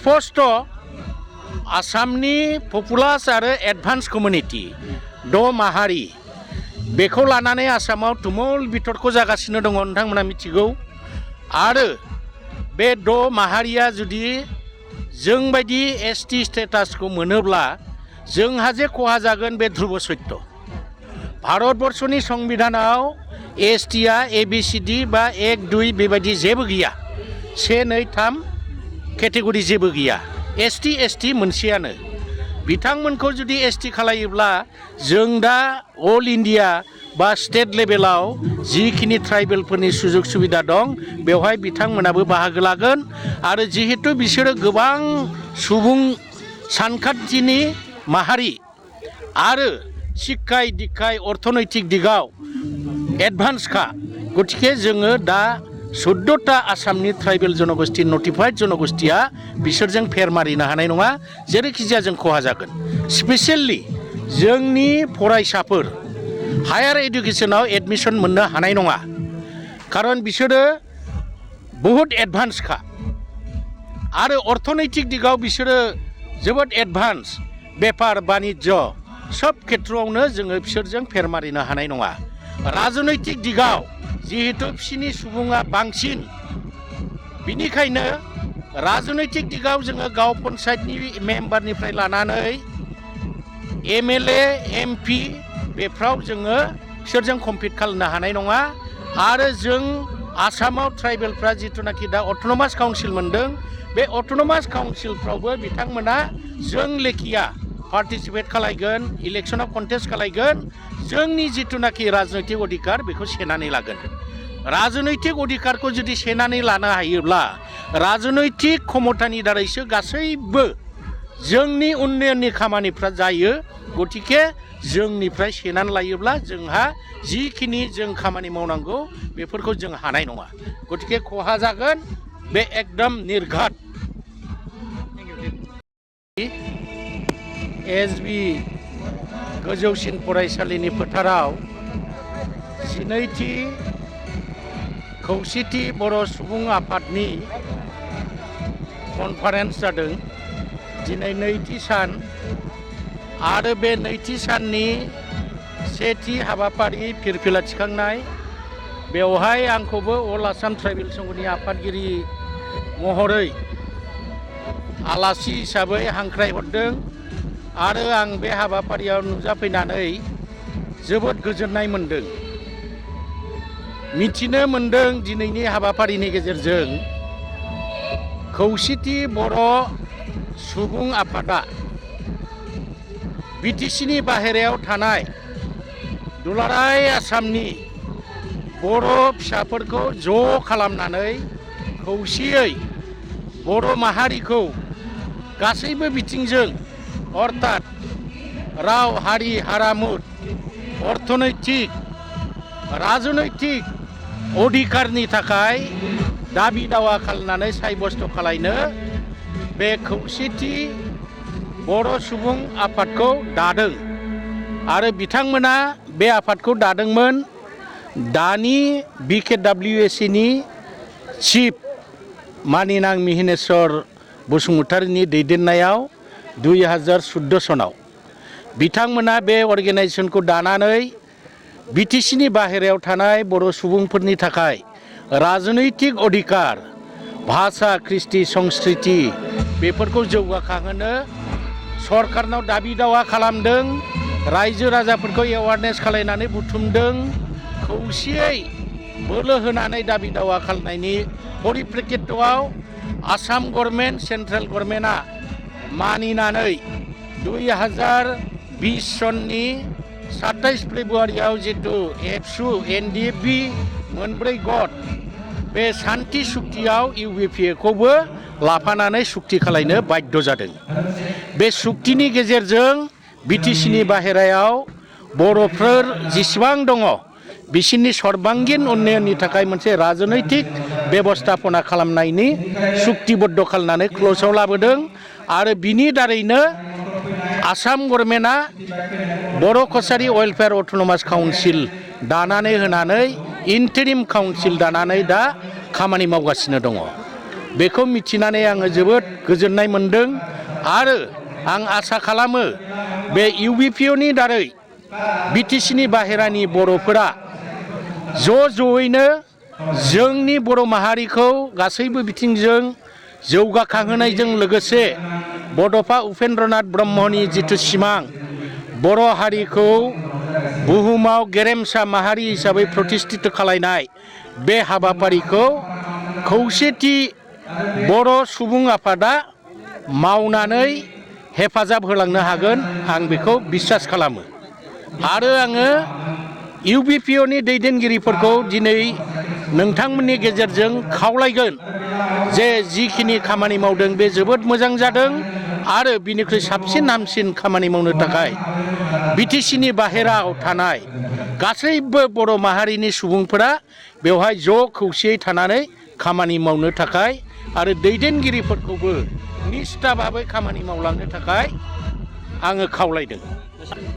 स्पष्ट आसामनि पपुलास आरो एडभान्स कमिउनिटि द माहारि बेखौ लानानै आसामाव तुमुल बितर्क जागासिनो दङ नोंथांमोना मिथिगौ आरो बे द माहारिया जुदि जोंबायदि एसटि स्टेटासखौ मोनोब्ला जोंहा जे खहा जागोन बे ध्रुब सत्य भारतबर्षनि संबिधानाव एसटिआ एबिसिडि बा 1 2 बेबायदि जेबो गैया 1 2 3 केटेगरि जेबो गैया एसटि मोनसेयानो बिथांमोनखौ जुदि एसटि खालायोब्ला जों दा अल इन्डिया बा स्टेट लेभेलाव जिखिनि ट्राइबेलफोरनि सुजुग सुबिदा दं बेवहाय बिथांमोनाबो बाहागो लागोन आरो जिहेतु बिसोरो गोबां सुबुं सानखान्थिनि माहारि आरो शिक्षाय दिक्षाय अर्थनैतिक दिगाव एडभान्सखा गतिके जोङो दा 14टा आसामनि ट्राइबेल जनगोष्ठी नटिफाइड जनगोष्ठीया बिसोरजों फेर मारिनो हानाय नङा जेरैखिजाया जों खहा जागोन स्पेसियेलि जोंनि फरायसाफोर हायार एडुकेसनाव एडमिशन मोननो हानाय नङा खारन बिसोरो बहुत एडभान्सखा आरो अर्थनैतिक दिगाव बिसोरो जोबोद एडभान्स बेफार बानिज्य सब खेत्रआवनो जोङो बिसोरजों फेर मारिनो हानाय नङा राजनैतिक दिगाव जिहेतु बिसिनि सुबुङा बांसिन बिनिखायनो राजनैतिक दिगाव जोङो गाव पन्सायतनि मेम्बारनिफ्राय लानानै एमएलए एमपि बेफ्राव जोङो बिसोरजों कम्पिट खालामनो हानाय नङा आरो जों आसामाव ट्राइबेलफ्रा जिथुनाखि दा अट'नमास काउन्सिल मोनदों बे अट'नमास काउन्सिलफ्रावबो बिथांमोना जों लेखिया पार्टिसिपेट खालायगोन इलेक्शनाव कन्टेस्ट खालायगोन जोंनि जिथुनाखि राजनैतिक अधिकार बेखौ सेनानै लागोन राजनैतिक अधिकारखौ जुदि सेनानै लानो हायोब्ला राजनैतिक क्षमतानि दारैसो गासैबो जोंनि उन्नयननि खामानिफ्रा जायो गतिके जोंनिफ्राय सेनानै लायोब्ला जोंहा जिखिनि जों खामानि मावनांगौ बेफोरखौ जों हानाय नङा गतिके खहा जागोन बे एकदम निर्घात एसबि गोजौसिन फरायसालिनि फोथाराव 12थि खौसेथि बर' सुबुं आफादनि कनफारेन्स जादों दिनै नैथि सान आरो बे नैथि साननि सेथि हाबाफारि फिरफिला थिखांनाय बेवहाय आंखौबो अल आसाम ट्राइबेल संघनि आफादगिरि महरै आलासि हिसाबै हांख्रायहरदों आरो आं बे हाबाफारियाव नुजाफैनानै जोबोद गोजोननाय मोनदों मिथिनो मोनदों दिनैनि हाबाफारिनि गेजेरजों खौसेथि बर' सुबुं आफादा बिटिसिनि बाहेरायाव थानाय दुलाराय आसामनि बर' फिसाफोरखौ ज' खालामनानै खौसेयै बर' माहारिखौ गासैबो बिथिंजों अर्थात राव हारि हारामु अर्थनैतिक राजनैतिक अधिकारनि थाखाय दाबि दावा खालामनानै सायबस्थ' खालायनो बे खौसेथि बर' सुबुं आफादखौ दादों आरो बिथांमोना बे आफादखौ दादोंमोन दानि BKWSनि चिफ मानिनां मिहिनेश्वर बसुमतारीनि दैदेननायाव 2014 सनाव बिथांमोना बे अर्गेनाइजेशनखौ दानानै बिटिसिनि बाहेरायाव थानाय बर' सुबुंफोरनि थाखाय राजनैतिक अधिकार भाषा कृष्टि संस्कृति बेफोरखौ जौगाखांहोनो सरकारनाव दाबि दावा खालामदों रायजो राजाफोरखौ एवारनेस खालायनानै बुथुमदों खौसेयै बोलो होनानै दाबि दावा खालामनायनि परिप्रेक्षितआव आसाम गभर्नमेन्ट सेन्ट्रेल गभर्नमेन्टआ मानिनानै 2020 सननि 27 फेब्रुवारियाव जितु एबसु NDFB मोनब्रै गट बे सान्थि सुक्तियाव UBPखौबो लाफानानै सुक्ति खालायनो बाध्य जादों बे सुक्तिनि गेजेरजों बिटिसिनि बाहेरायाव बर'फोर जेसेबां दङ बिसिनि सर्बांगीन उन्नयननि थाखाय मोनसे राजनैतिक बेबस्थापना खालामनायनि सुक्तिबद्ध खालामनानै क्ल'जआव लाबोदों आरो बिनि दारैनो आसाम गभर्नमेन्टआ बर' कसारी वेलफेयार अट'नमास काउन्सिल दानानै होनानै इन्टारिम काउन्सिल दानानै दा खामानि मावगासिनो दङ बेखौ मिथिनानै आङो जोबोद गोजोननाय मोन्दों आरो आं आसा खालामो बे इउबिपिअनि दारै बिटिसिनि बाहेरानि बर'फोरा ज'यैनो जोंनि बर' माहारिखौ गासैबो बिथिंजों जौगाखांहोनायजों लोगोसे बड'फा उपेन्द्रनाथ ब्रह्मनि जिथु सिमां बर' हारिखौ बुहुमाव गेरेमसा माहारि हिसाबै प्रतिष्ठित खालायनाय बे हाबाफारिखौ खौसेथि बर' सुबुं आफादा मावनानै हेफाजाब होलांनो हागोन आं बेखौ बिसास खालामो आरो आङो इउबिपिअनि दैदेनगिरिफोरखौ दिनै नोंथांमोननि गेजेरजों खावलायगोन जे जिखिनि खामानि मावदों बे जोबोद मोजां जादों आरो बिनिख्रुइ साबसिन हामसिन खामानि मावनो थाखाय बिटिसिनि बाहेरायाव थानाय गासैबो बर' माहारिनि सुबुंफोरा बेवहाय ज' खौसेयै थानानै खामानि मावनो थाखाय आरो दैदेनगिरिफोरखौबो निष्ठा भाबै खामानि मावलांनो थाखाय आङो खावलायदों।